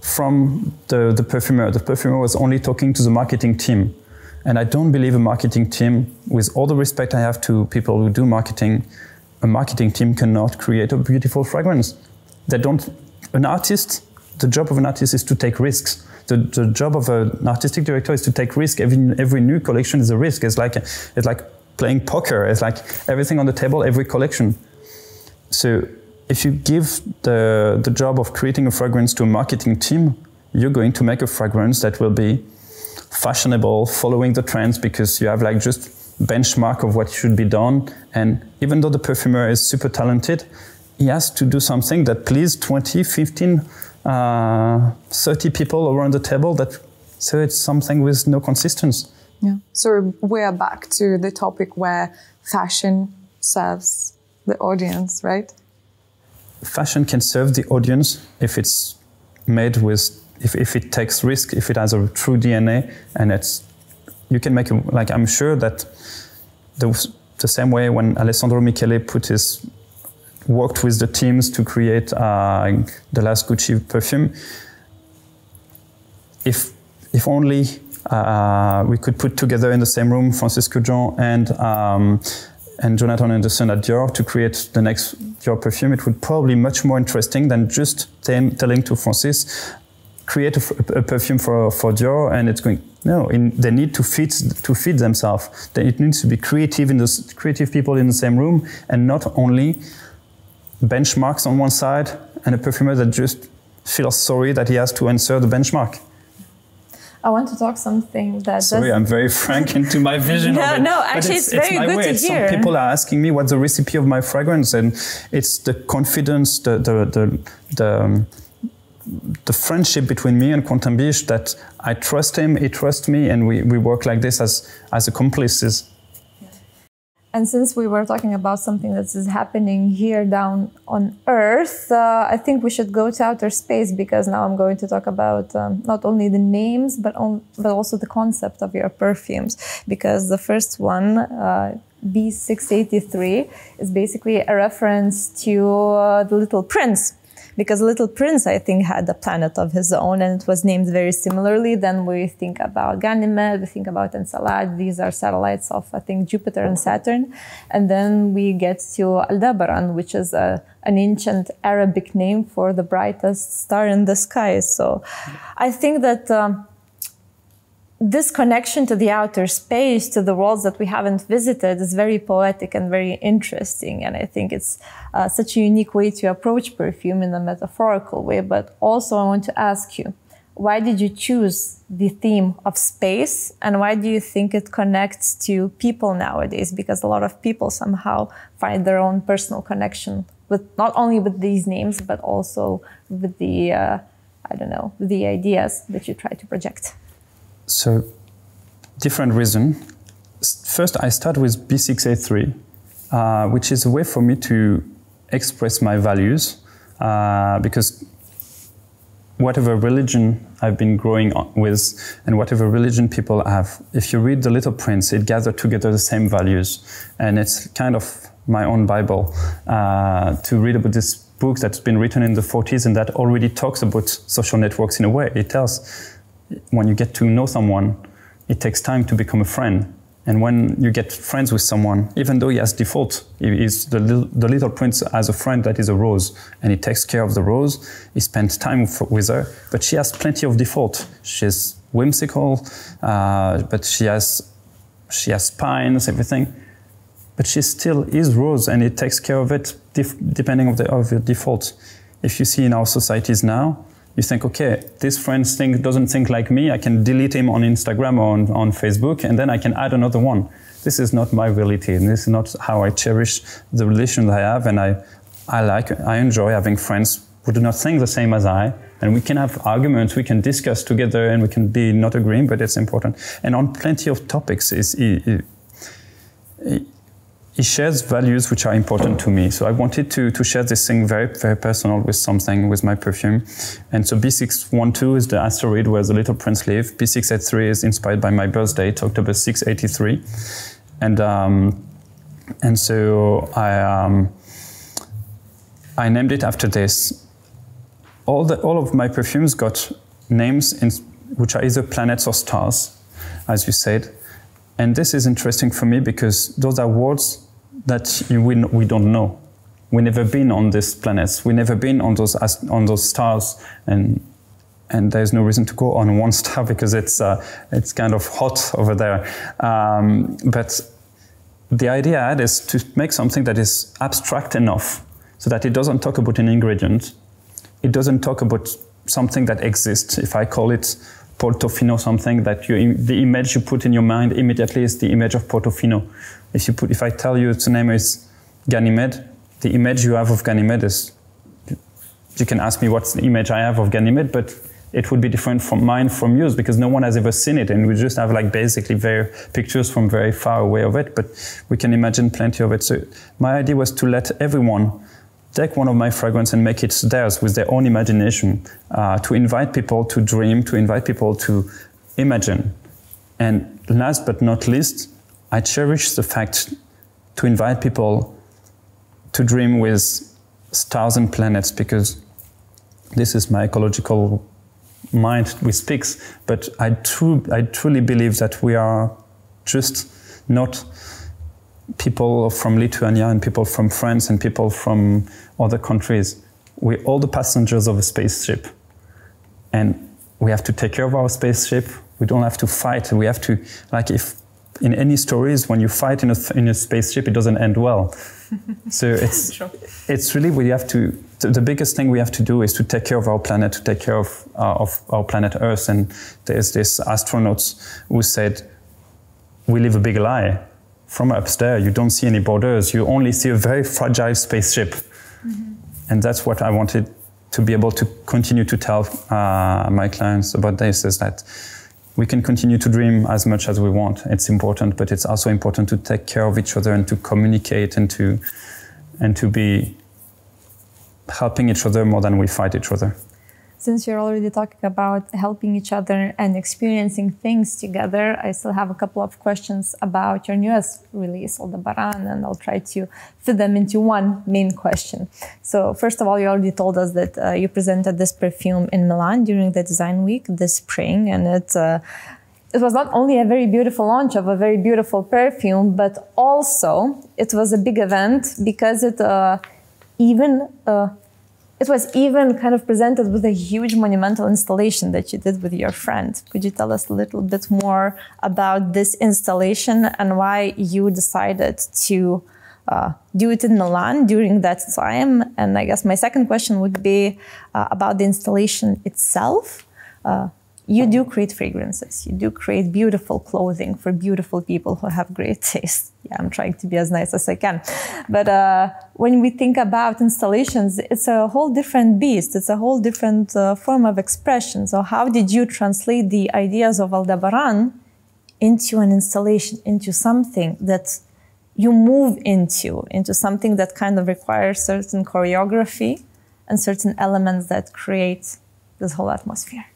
from the perfumer. The perfumer was only talking to the marketing team. And I don't believe a marketing team, with all the respect I have to people who do marketing, a marketing team cannot create a beautiful fragrance. An artist, the job of an artist is to take risks. The job of an artistic director is to take risk. Every new collection is a risk. It's like playing poker. It's like everything on the table, every collection. So if you give the job of creating a fragrance to a marketing team, you're going to make a fragrance that will be fashionable, following the trends, because you have just benchmark of what should be done. And even though the perfumer is super talented, he has to do something that please 20, 15, 30 people around the table. So it's something with no consistency. Yeah. So we're back to the topic where fashion serves the audience, right? Fashion can serve the audience if it's made with, if it takes risk, if it has a true DNA, and you can make I'm sure that the same way when Alessandro Michele worked with the teams to create the last Gucci perfume. If only we could put together in the same room Francis Cujon and Jonathan Anderson at Dior to create the next Dior perfume. It would probably be much more interesting than just telling to Francis, create a perfume for Dior, and it's going. No, they need to feed themselves. It needs to be creative creative people in the same room, and not only benchmarks on one side and a perfumer that just feels sorry that he has to answer the benchmark. I want to talk something that. Sorry, I'm very frank into my vision. of it. No, actually, it's very good to hear. Some people are asking me what's the recipe of my fragrance, and it's the confidence, the friendship between me and Quentin Biche, that I trust him, he trusts me, and we work like this as accomplices. And since we were talking about something that is happening here down on Earth, I think we should go to outer space, because now I'm going to talk about not only the names, but also the concept of your perfumes. Because the first one, B683, is basically a reference to the Little Prince. Because Little Prince, I think, had a planet of his own, and it was named very similarly. Then we think about Ganymede, we think about Encelade. These are satellites of, I think, Jupiter and Saturn. And then we get to Aldebaran, which is an ancient Arabic name for the brightest star in the sky. So I think that this connection to the outer space, to the worlds that we haven't visited, is very poetic and very interesting. And I think it's such a unique way to approach perfume in a metaphorical way. But also I want to ask you, why did you choose the theme of space? And why do you think it connects to people nowadays? Because a lot of people somehow find their own personal connection with not only with these names, but also with the, with the ideas that you try to project. So, different reason. First, I start with B683, which is a way for me to express my values, because whatever religion I've been growing up with, and whatever religion people have, if you read The Little Prince, it gathers together the same values. And it's kind of my own Bible to read about this book that's been written in the 40s and that already talks about social networks in a way. It tells, when you get to know someone, it takes time to become a friend. And when you get friends with someone, even though he has default, he is the Little Prince as a friend that is a rose, and he takes care of the rose, he spends time with her, but she has plenty of default. She's whimsical, but she has spines, everything. But she still is rose, and he takes care of it depending of the default. If you see in our societies now, you think, okay, this friend doesn't think like me, I can delete him on Instagram or on Facebook, and then I can add another one. This is not my reality, and this is not how I cherish the relation that I have, and I enjoy having friends who do not think the same as I, and we can have arguments, we can discuss together, and we can be not agreeing, but it's important. And on plenty of topics, he shares values which are important to me. So I wanted to share this thing very, very personal with my perfume. And so B612 is the asteroid where the Little Prince lived. B683 is inspired by my birth date, October 6, 83. And so I named it after this. All of my perfumes got names which are either planets or stars, as you said. And this is interesting for me because those are words that we don't know. We've never been on these planets. We've never been on those stars, and there's no reason to go on one star because it's kind of hot over there. But the idea I had is to make something that is abstract enough so that it doesn't talk about an ingredient. It doesn't talk about something that exists. If I call it Portofino, something that the image you put in your mind immediately is the image of Portofino. If I tell you its name is Ganymede, the image you have of Ganymede is, you can ask me what's the image I have of Ganymede, but it would be different from mine from yours because no one has ever seen it, and we just have like basically pictures from very far away of it, but we can imagine plenty of it. So my idea was to let everyone take one of my fragrances and make it theirs with their own imagination, to invite people to dream, to invite people to imagine. And last but not least, I cherish the fact to invite people to dream with stars and planets because this is my ecological mind we speaks, but I truly believe that we are just not people from Lithuania and people from France and people from other countries. We're all the passengers of a spaceship, and we have to take care of our spaceship. We don't have to fight. We have to, like, if in any stories, when you fight in a spaceship, it doesn't end well. So it's really, we have to, the biggest thing we have to do is to take care of our planet, to take care of our planet Earth. And there's this astronauts who said, we live a big lie. From upstairs, you don't see any borders. You only see a very fragile spaceship. Mm-hmm. And that's what I wanted to be able to continue to tell my clients about this, is that we can continue to dream as much as we want. It's important, but it's also important to take care of each other and to communicate and to be helping each other more than we fight each other. Since you're already talking about helping each other and experiencing things together, I still have a couple of questions about your newest release, Aldebaran, and I'll try to fit them into one main question. So first of all, you already told us that you presented this perfume in Milan during the design week this spring, and it was not only a very beautiful launch of a very beautiful perfume, but also it was a big event because it was even kind of presented with a huge monumental installation that you did with your friend. Could you tell us a little bit more about this installation and why you decided to do it in Milan during that time? And I guess my second question would be about the installation itself. You do create fragrances. You do create beautiful clothing for beautiful people who have great taste. Yeah, I'm trying to be as nice as I can. But when we think about installations, it's a whole different beast. It's a whole different form of expression. So how did you translate the ideas of Aldebaran into an installation, into something that you move into something that kind of requires certain choreography and certain elements that create this whole atmosphere?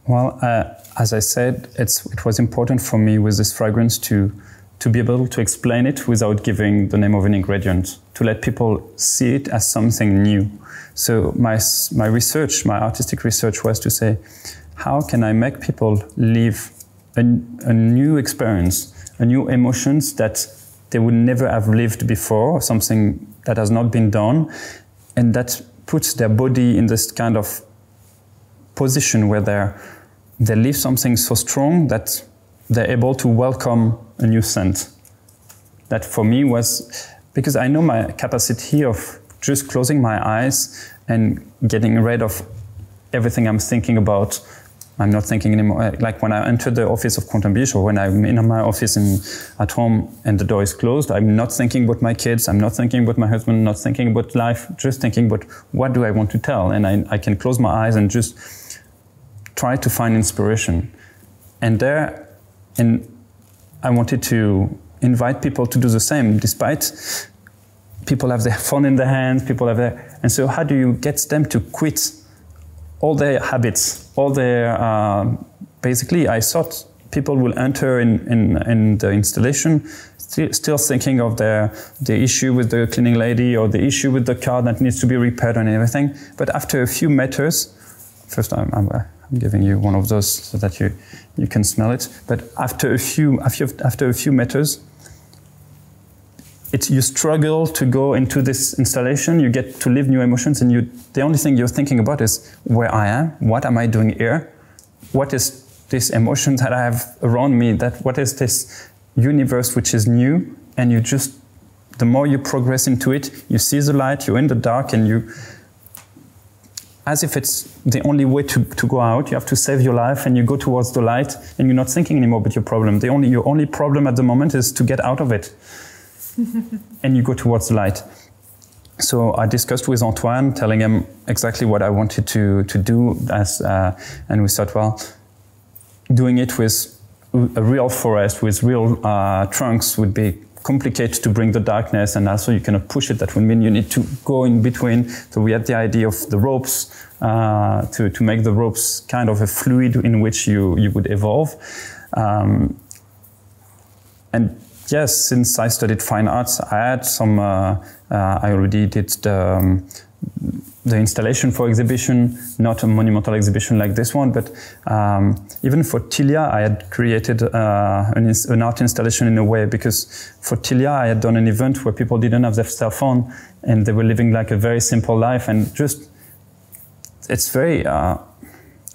Well, as I said, it was important for me with this fragrance to be able to explain it without giving the name of an ingredient, to let people see it as something new. So my research, my artistic research, was to say, how can I make people live a new experience, a new emotions that they would never have lived before, something that has not been done, and that puts their body in this kind of position where they live something so strong that they're able to welcome a new scent. That for me was, because I know my capacity of just closing my eyes and getting rid of everything I'm thinking about. I'm not thinking anymore. Like when I enter the office of Quantum Beach, or when I'm in my office at home and the door is closed, I'm not thinking about my kids, I'm not thinking about my husband, not thinking about life, just thinking about what do I want to tell. And I can close my eyes and just try to find inspiration. And I wanted to invite people to do the same, despite people have their phone in their hands, people have their... And so how do you get them to quit all their habits, all their... basically, I thought people will enter in the installation still thinking of the issue with the cleaning lady or the issue with the car that needs to be repaired and everything. But after a few meters, first I'm giving you one of those so that you can smell it. But after a few meters, you struggle to go into this installation. You get to live new emotions, and the only thing you're thinking about is where I am, what am I doing here, what is this emotion that I have around me, what is this universe which is new, and the more you progress into it, you see the light, you're in the dark, and as if it's the only way to go out, you have to save your life, and you go towards the light, and you're not thinking anymore about your problem. Your only problem at the moment is to get out of it. And you go towards the light. So I discussed with Antoine, telling him exactly what I wanted to do, and we thought, well, doing it with a real forest, with real trunks would be complicated to bring the darkness, and also you cannot push it. That would mean you need to go in between. So we had the idea of the ropes, to make the ropes kind of a fluid in which you would evolve. And yes, since I studied fine arts, I had some, I already did the installation for exhibition, not a monumental exhibition like this one, but even for Tilia, I had created an art installation in a way, because for Tilia, I had done an event where people didn't have their cell phone and they were living like a very simple life, and just, it's very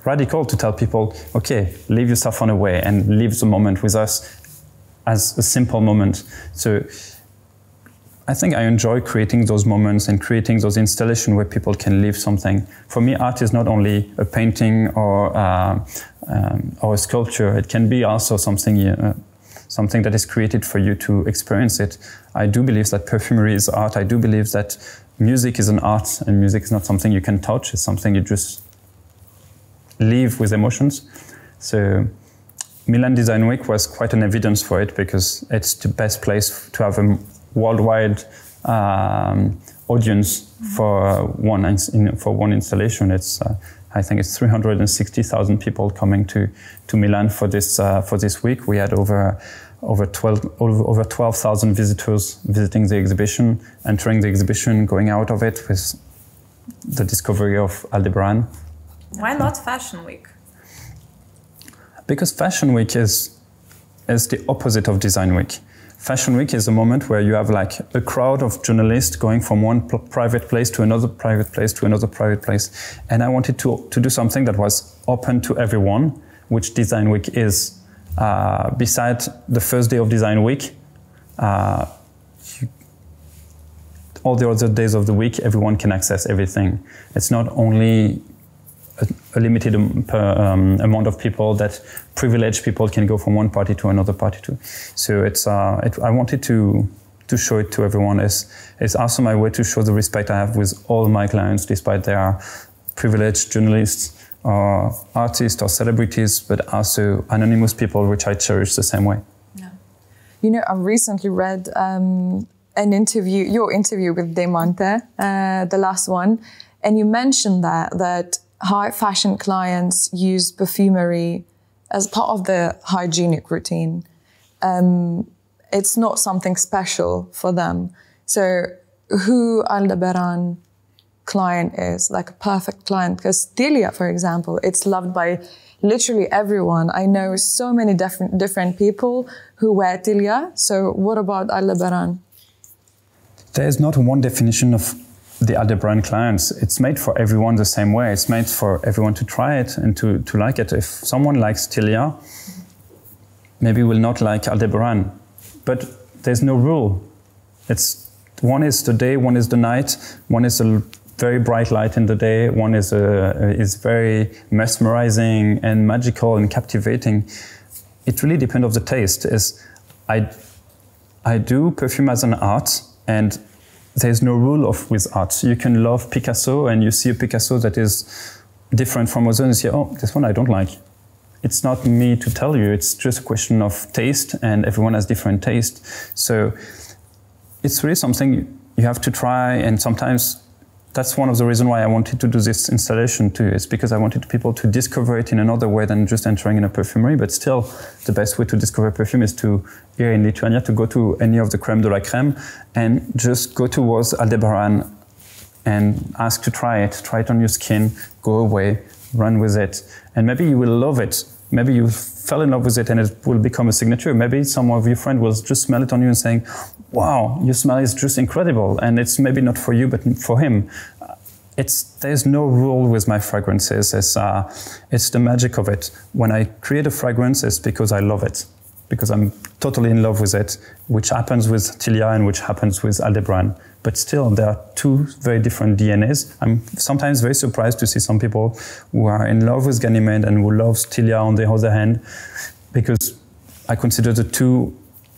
radical to tell people, okay, leave your cell phone away and live the moment with us as a simple moment. So I think I enjoy creating those moments and creating those installations where people can live something. For me, art is not only a painting or a sculpture. It can be also something, something that is created for you to experience it. I do believe that perfumery is art. I do believe that music is an art, and music is not something you can touch. It's something you just live with emotions. So Milan Design Week was quite an evidence for it, because it's the best place to have a worldwide audience for one installation. It's I think it's 360,000 people coming to Milan for this week. We had over 12,000 visitors visiting the exhibition, entering the exhibition, going out of it with the discovery of Aldebaran. Why not Fashion Week? Because Fashion Week is the opposite of Design Week. Fashion Week is a moment where you have like a crowd of journalists going from one private place to another private place to another private place. And I wanted to do something that was open to everyone, which Design Week is. Besides the first day of Design Week, all the other days of the week, everyone can access everything. It's not only a limited amount of people, that privileged people can go from one party to another party to. So I wanted to show it to everyone. It's also my way to show the respect I have with all my clients, despite they are privileged journalists or artists or celebrities, but also anonymous people, which I cherish the same way. Yeah. You know, I recently read your interview with Deimantė, the last one, and you mentioned that high fashion clients use perfumery as part of their hygienic routine. It's not something special for them. So who Aldebaran client is, like a perfect client, because Tilia, for example, it's loved by literally everyone. I know so many different people who wear Tilia. So what about Aldebaran? There is not one definition of the Aldebaran clients. It's made for everyone the same way. It's made for everyone to try it and to like it. If someone likes Tilia, maybe will not like Aldebaran, but there's no rule. One is the day, one is the night, one is a very bright light in the day, one is very mesmerizing and magical and captivating. It really depends on the taste. I do perfume as an art, and there's no rule with art. You can love Picasso and you see a Picasso that is different from others and you say, oh, this one I don't like. It's not me to tell you, it's just a question of taste, and everyone has different taste. So it's really something you have to try, and sometimes that's one of the reasons why I wanted to do this installation too. It's because I wanted people to discover it in another way than just entering in a perfumery, but still the best way to discover perfume is to, here in Lithuania, to go to any of the Crème de la Crème and just go towards Aldebaran and ask to try it on your skin, go away, run with it. And maybe you will love it. Maybe you fell in love with it and it will become a signature. Maybe some of your friends will just smell it on you and saying, wow, your smell is just incredible. And it's maybe not for you, but for him. There's no rule with my fragrances. It's the magic of it. When I create a fragrance, it's because I love it, because I'm totally in love with it, which happens with Tilia and which happens with Aldebaran. But still, there are two very different DNAs. I'm sometimes very surprised to see some people who are in love with Ganymede and who love Tilia on the other hand, because I consider the two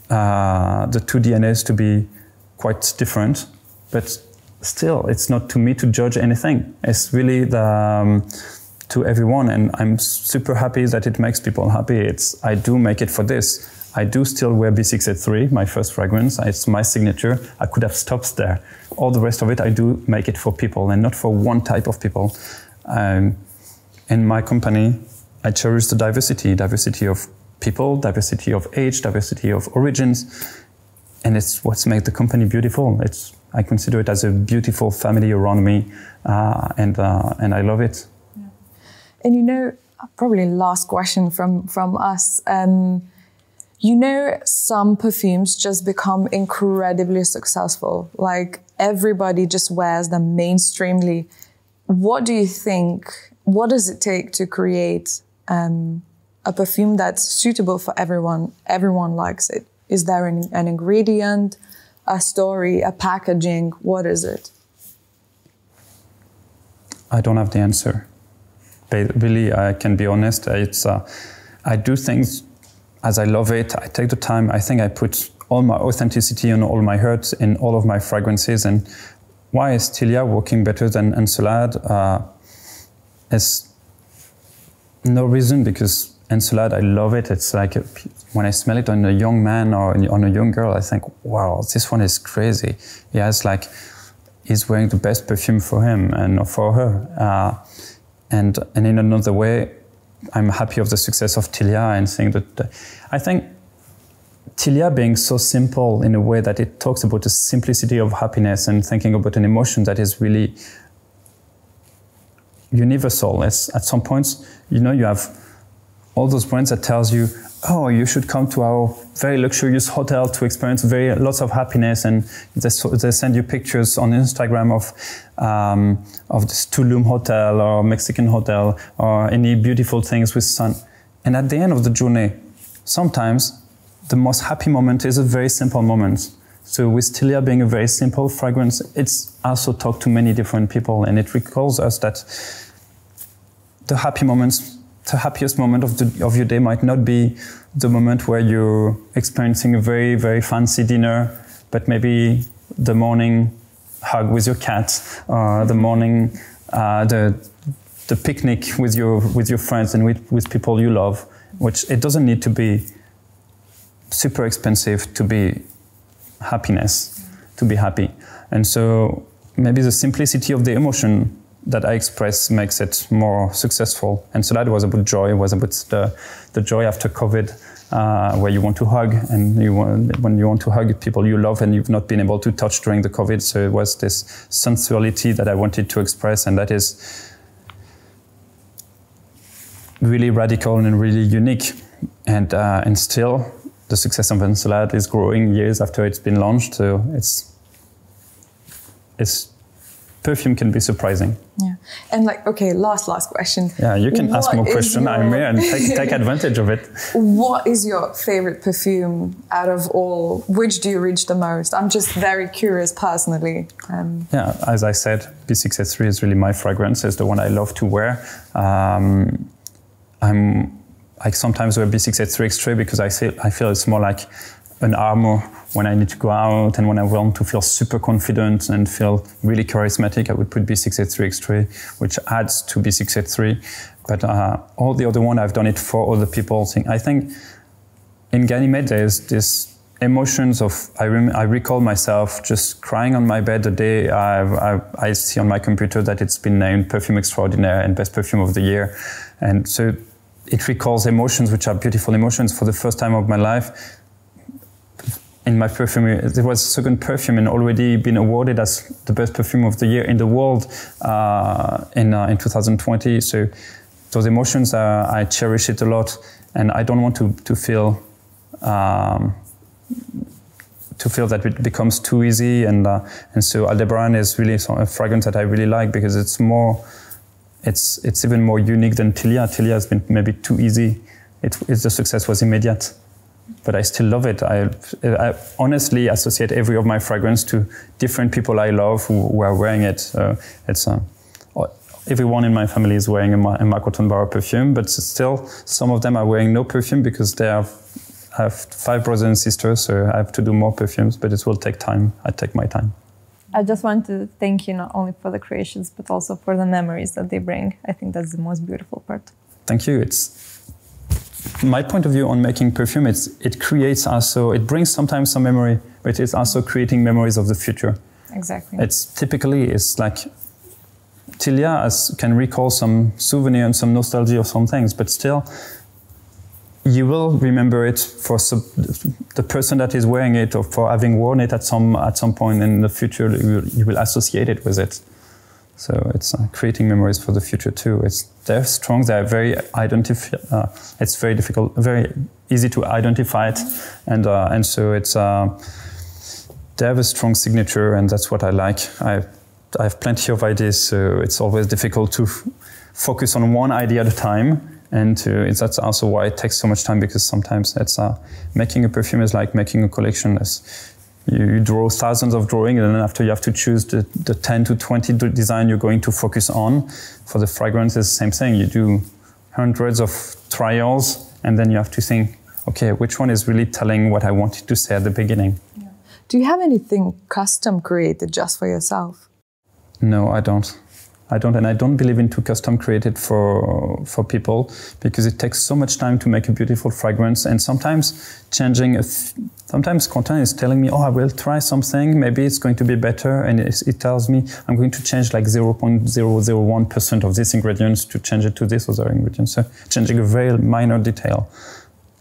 DNAs to be quite different. But still, it's not to me to judge anything. It's really to everyone, and I'm super happy that it makes people happy. I do make it for this. I do still wear B683, my first fragrance. It's my signature. I could have stopped there. All the rest of it, I do make it for people and not for one type of people. In my company, I cherish the diversity of people, diversity of age, diversity of origins. And it's what makes the company beautiful. I consider it as a beautiful family around me, and I love it. Yeah. And you know, probably last question from us. You know, some perfumes just become incredibly successful. Like everybody just wears them mainstreamly. What do you think? What does it take to create a perfume that's suitable for everyone? Everyone likes it. Is there an ingredient, a story, a packaging? What is it? I don't have the answer. But really, I can be honest. I do things as I love it. I take the time. I think I put all my authenticity and all my heart in all of my fragrances. And why is Tilia working better than Encelade? There's no reason, because Encelade, I love it. It's like when I smell it on a young man or on a young girl, I think, wow, this one is crazy. He has like, he's wearing the best perfume for him and for her. And in another way, I'm happy of the success of Tilia and saying that I think Tilia being so simple in a way that it talks about the simplicity of happiness and thinking about an emotion that is really universal. It's, at some points, you know, you have all those brands that tells you, oh, you should come to our very luxurious hotel to experience lots of happiness, and they send you pictures on Instagram of this Tulum hotel or Mexican hotel or any beautiful things with sun. And at the end of the journey, sometimes the most happy moment is a very simple moment. So with Tilia being a very simple fragrance, it's also talked to many different people, and it recalls us that the happy moments, the happiest moment of your day might not be the moment where you're experiencing a very, very fancy dinner, but maybe the morning hug with your cat, or the morning, the picnic with your friends and with people you love, which it doesn't need to be super expensive to be happiness, to be happy. And so maybe the simplicity of the emotion that I express makes it more successful. And so that was about joy. It was about the joy after COVID, where you want to hug, and when you want to hug people you love and you've not been able to touch during the COVID. So it was this sensuality that I wanted to express, and that is really radical and really unique. And still, the success of Encelade is growing years after it's been launched. So it's perfume can be surprising. Yeah. And like, okay, last question. Yeah, you can ask more questions. I'm here and take advantage of it. What is your favorite perfume out of all? Which do you reach the most? I'm just very curious personally. Yeah, as I said, B683 is really my fragrance. It's the one I love to wear. I sometimes wear B683 Extra because I feel it's more like an armor when I need to go out, and when I want to feel super confident and feel really charismatic, I would put B683 Extra, which adds to B683. But all the other one, I've done it for other people. I think in Ganymede, there's this emotions of, I recall myself just crying on my bed the day I see on my computer that it's been named Perfume Extraordinaire and Best Perfume of the Year. And so it recalls emotions which are beautiful emotions. For the first time of my life, in my perfume, there was a second perfume and already been awarded as the best perfume of the year in the world in 2020. So those emotions, I cherish it a lot, and I don't want to feel that it becomes too easy. And so Aldebaran is really a fragrance that I really like because it's more, it's even more unique than Tilia. Tilia has been maybe too easy. The success was immediate. But I still love it. I honestly associate every of my fragrance to different people I love who are wearing it. Everyone in my family is wearing a Marc-Antoine Barrois perfume, but still some of them are wearing no perfume because I have 5 brothers and sisters, so I have to do more perfumes, but it will take time. I take my time. I just want to thank you not only for the creations, but also for the memories that they bring. I think that's the most beautiful part. Thank you. My point of view on making perfume, it creates also, it brings sometimes some memory, but it's also creating memories of the future. Exactly. It's like Tilia can recall some souvenir and some nostalgia of some things, but still you will remember it for the person that is wearing it, or for having worn it at some point in the future, you will associate it with it. So it's creating memories for the future too. They're strong. They're very it's very difficult, very easy to identify it, and so it's they have a strong signature, and that's what I like. I have plenty of ideas, so it's always difficult to focus on one idea at a time. And that's also why it takes so much time, because sometimes it's making a perfume is like making a collection. You draw thousands of drawings, and then after you have to choose the 10 to 20 design you're going to focus on. For the fragrance, it's the same thing. You do hundreds of trials, and then you have to think, okay, which one is really telling what I wanted to say at the beginning? Yeah. Do you have anything custom created just for yourself? No, I don't. And I don't believe into custom created for people, because it takes so much time to make a beautiful fragrance, and sometimes sometimes content is telling me, oh, I will try something, maybe it's going to be better, and it tells me I'm going to change like 0.001% of these ingredients to change it to this other ingredient. So changing a very minor detail,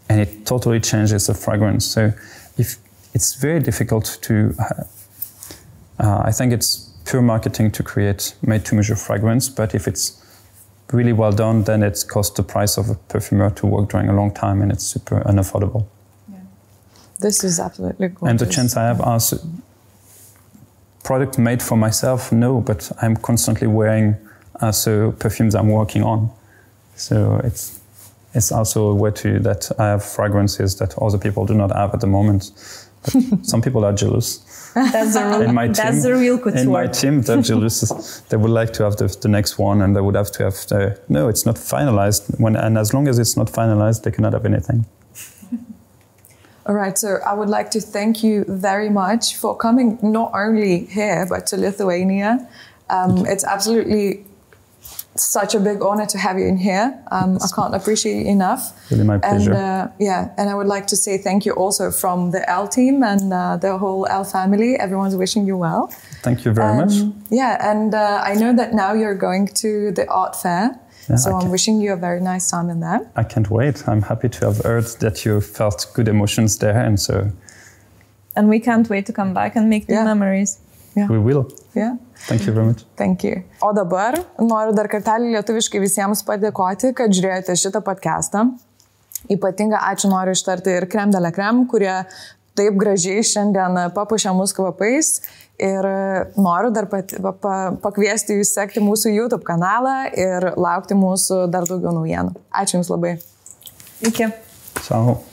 and it totally changes the fragrance. So if it's very difficult to, I think it's pure marketing to create made-to-measure fragrance, but if it's really well done, then it costs the price of a perfumer to work during a long time, and it's super unaffordable. Yeah. This is absolutely gorgeous. And the chance I have also product made for myself, no, but I'm constantly wearing also perfumes I'm working on. So it's also a way that I have fragrances that other people do not have at the moment. But some people are jealous. That's the real couture. In my team, they're jealous. They would like to have the next one, and they would have to have no, it's not finalized. And as long as it's not finalized, they cannot have anything. All right, so I would like to thank you very much for coming not only here, but to Lithuania. It's absolutely such a big honor to have you in here. I can't appreciate you enough. Really my pleasure. And, and I would like to say thank you also from the ELLE team and the whole ELLE family. Everyone's wishing you well. Thank you very much. Yeah, and I know that now you're going to the art fair. Yeah, so I'm wishing you a very nice time in there. I can't wait. I'm happy to have heard that you felt good emotions there, and so. And we can't wait to come back and make new memories. Yeah. We will. Yeah. Thank you very much. Thank you. O dabar noriu dar kartelį lietuviškai visiems padėkoti, kad žiūrėjote šitą podcastą. Ypatingą ačiū noriu ištarti ir Crème de la Crème, kurie taip gražiai šiandien papuošė mus kvapais. Ir noriu dar pakviesti jūs sekti mūsų YouTube kanalą ir laukti mūsų dar daugiau naujienų. Ačiū Jums labai. Iki. Ciao.